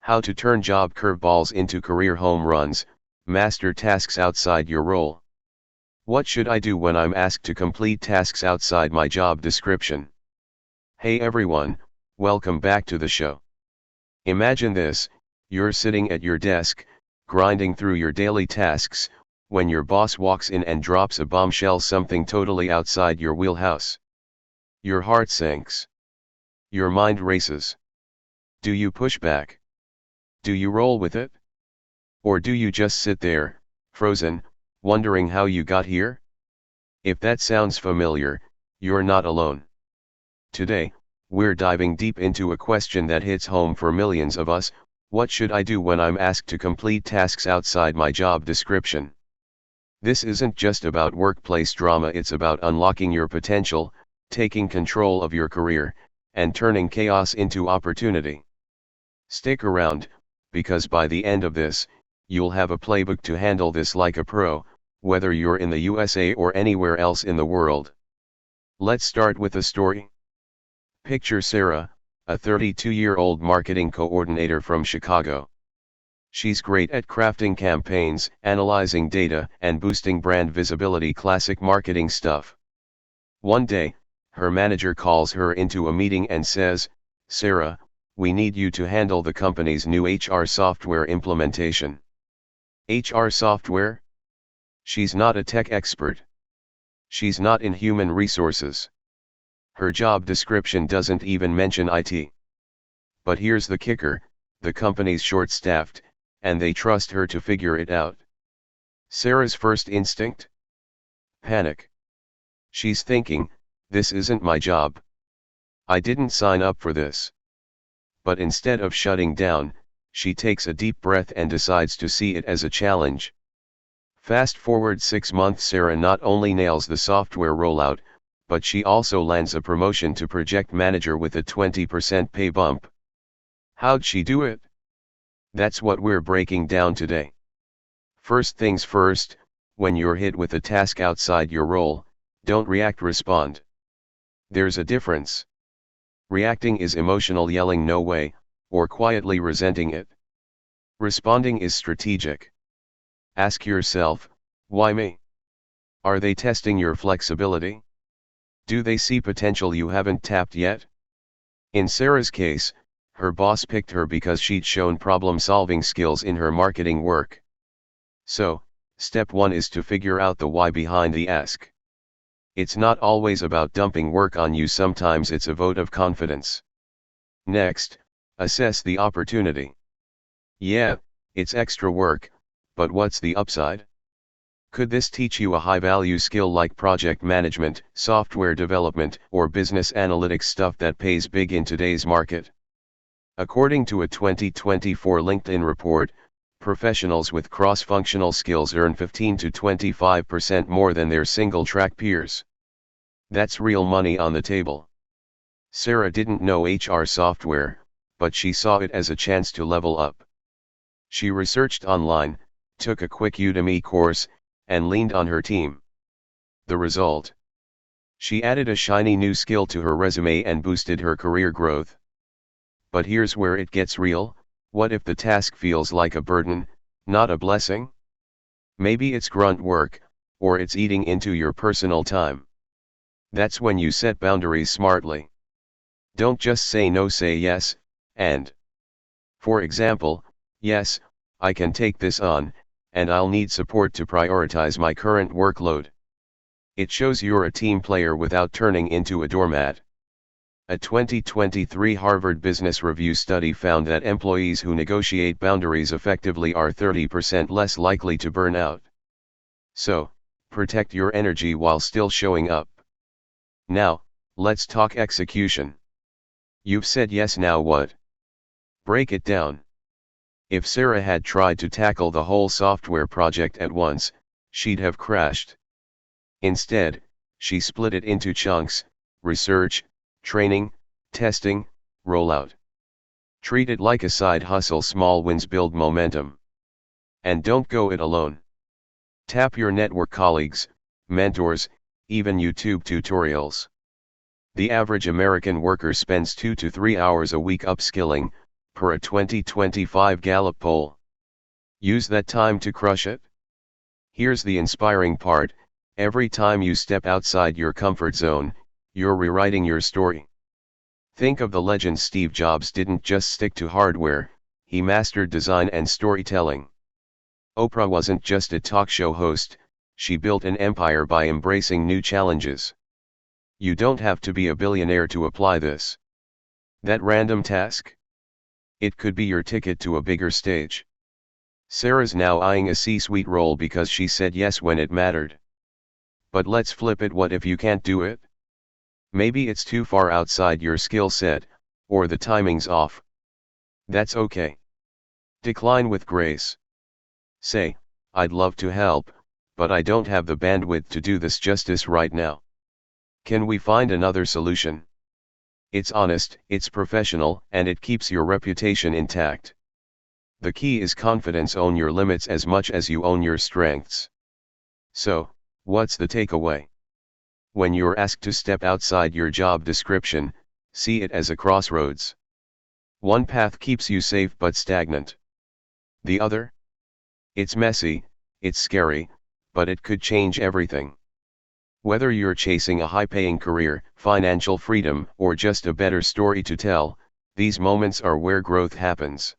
How to turn job curveballs into career home runs, master tasks outside your role. What should I do when I'm asked to complete tasks outside my job description? Hey everyone, welcome back to the show. Imagine this, you're sitting at your desk, grinding through your daily tasks, when your boss walks in and drops a bombshell, something totally outside your wheelhouse. Your heart sinks. Your mind races. Do you push back? Do you roll with it? Or do you just sit there, frozen, wondering how you got here? If that sounds familiar, you're not alone. Today, we're diving deep into a question that hits home for millions of us: what should I do when I'm asked to complete tasks outside my job description? This isn't just about workplace drama, it's about unlocking your potential, taking control of your career, and turning chaos into opportunity. Stick around, because by the end of this, you'll have a playbook to handle this like a pro, whether you're in the USA or anywhere else in the world. Let's start with a story. Picture Sarah, a 32-year-old marketing coordinator from Chicago. She's great at crafting campaigns, analyzing data, and boosting brand visibility, classic marketing stuff. One day, her manager calls her into a meeting and says, "Sarah, we need you to handle the company's new HR software implementation." HR software? She's not a tech expert. She's not in human resources. Her job description doesn't even mention IT. But here's the kicker, the company's short-staffed, and they trust her to figure it out. Sarah's first instinct? Panic. She's thinking, this isn't my job. I didn't sign up for this. But instead of shutting down, she takes a deep breath and decides to see it as a challenge. Fast forward 6 months, Sarah not only nails the software rollout, but she also lands a promotion to project manager with a 20% pay bump. How'd she do it? That's what we're breaking down today. First things first, when you're hit with a task outside your role, don't react, respond. There's a difference. Reacting is emotional, yelling "no way," or quietly resenting it. Responding is strategic. Ask yourself, why me? Are they testing your flexibility? Do they see potential you haven't tapped yet? In Sarah's case, her boss picked her because she'd shown problem-solving skills in her marketing work. So, step 1 is to figure out the why behind the ask. It's not always about dumping work on you, sometimes it's a vote of confidence. Next, assess the opportunity. Yeah, it's extra work, but what's the upside? Could this teach you a high-value skill like project management, software development, or business analytics, stuff that pays big in today's market? According to a 2024 LinkedIn report, professionals with cross-functional skills earn 15 to 25% more than their single-track peers. That's real money on the table. Sarah didn't know HR software, but she saw it as a chance to level up. She researched online, took a quick Udemy course, and leaned on her team. The result? She added a shiny new skill to her resume and boosted her career growth. But here's where it gets real: what if the task feels like a burden, not a blessing? Maybe it's grunt work, or it's eating into your personal time. That's when you set boundaries smartly. Don't just say no, say yes, and. For example, yes, I can take this on, and I'll need support to prioritize my current workload. It shows you're a team player without turning into a doormat. A 2023 Harvard Business Review study found that employees who negotiate boundaries effectively are 30% less likely to burn out. So, protect your energy while still showing up. Now, let's talk execution. You've said yes, now what? Break it down. If Sarah had tried to tackle the whole software project at once, she'd have crashed. Instead, she split it into chunks: research, training, testing, rollout. Treat it like a side hustle. Small wins build momentum. And don't go it alone. Tap your network, colleagues, mentors, even YouTube tutorials. The average American worker spends 2 to 3 hours a week upskilling, per a 2025 Gallup poll. Use that time to crush it? Here's the inspiring part: every time you step outside your comfort zone, you're rewriting your story. Think of the legend Steve Jobs didn't just stick to hardware, he mastered design and storytelling. Oprah wasn't just a talk show host, she built an empire by embracing new challenges. You don't have to be a billionaire to apply this. That random task? It could be your ticket to a bigger stage. Sarah's now eyeing a C-suite role because she said yes when it mattered. But let's flip it: what if you can't do it? Maybe it's too far outside your skill set, or the timing's off. That's okay. Decline with grace. Say, I'd love to help, but I don't have the bandwidth to do this justice right now. Can we find another solution? It's honest, it's professional, and it keeps your reputation intact. The key is confidence. Own your limits as much as you own your strengths. So, what's the takeaway? When you're asked to step outside your job description, see it as a crossroads. One path keeps you safe but stagnant. The other? It's messy, it's scary, but it could change everything. Whether you're chasing a high-paying career, financial freedom, or just a better story to tell, these moments are where growth happens.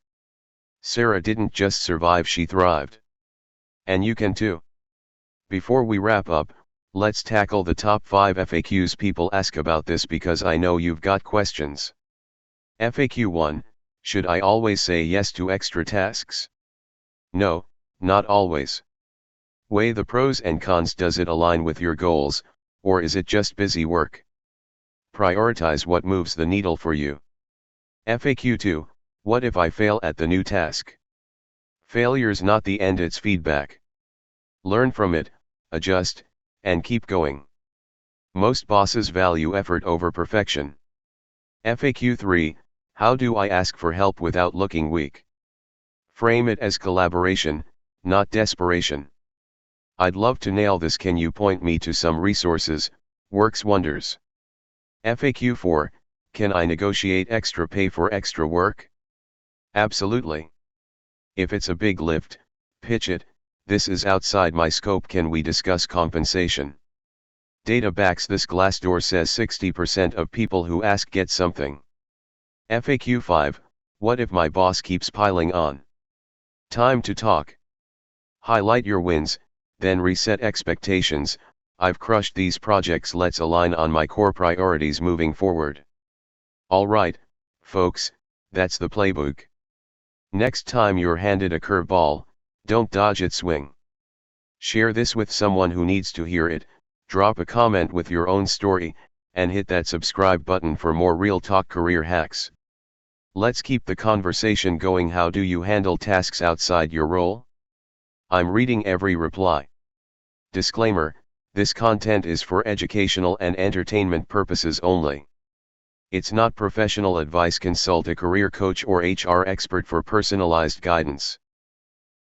Sarah didn't just survive, she thrived. And you can too. Before we wrap up, let's tackle the top 5 FAQs people ask about this, because I know you've got questions. FAQ 1: should I always say yes to extra tasks? No, not always. Weigh the pros and cons. Does it align with your goals, or is it just busy work? Prioritize what moves the needle for you. FAQ 2: what if I fail at the new task? Failure's not the end, it's feedback. Learn from it, adjust, and keep going. Most bosses value effort over perfection. FAQ 3: how do I ask for help without looking weak? Frame it as collaboration, not desperation. I'd love to nail this, can you point me to some resources? Works wonders. FAQ 4: can I negotiate extra pay for extra work? Absolutely. If it's a big lift, pitch it: this is outside my scope, can we discuss compensation? Data backs this. Glassdoor says 60% of people who ask get something. FAQ 5: what if my boss keeps piling on? Time to talk. Highlight your wins, then reset expectations. I've crushed these projects, let's align on my core priorities moving forward. Alright, folks, that's the playbook. Next time you're handed a curveball, don't dodge it, swing. Share this with someone who needs to hear it, drop a comment with your own story, and hit that subscribe button for more real talk career hacks. Let's keep the conversation going. How do you handle tasks outside your role? I'm reading every reply. Disclaimer: this content is for educational and entertainment purposes only. It's not professional advice. Consult a career coach or HR expert for personalized guidance.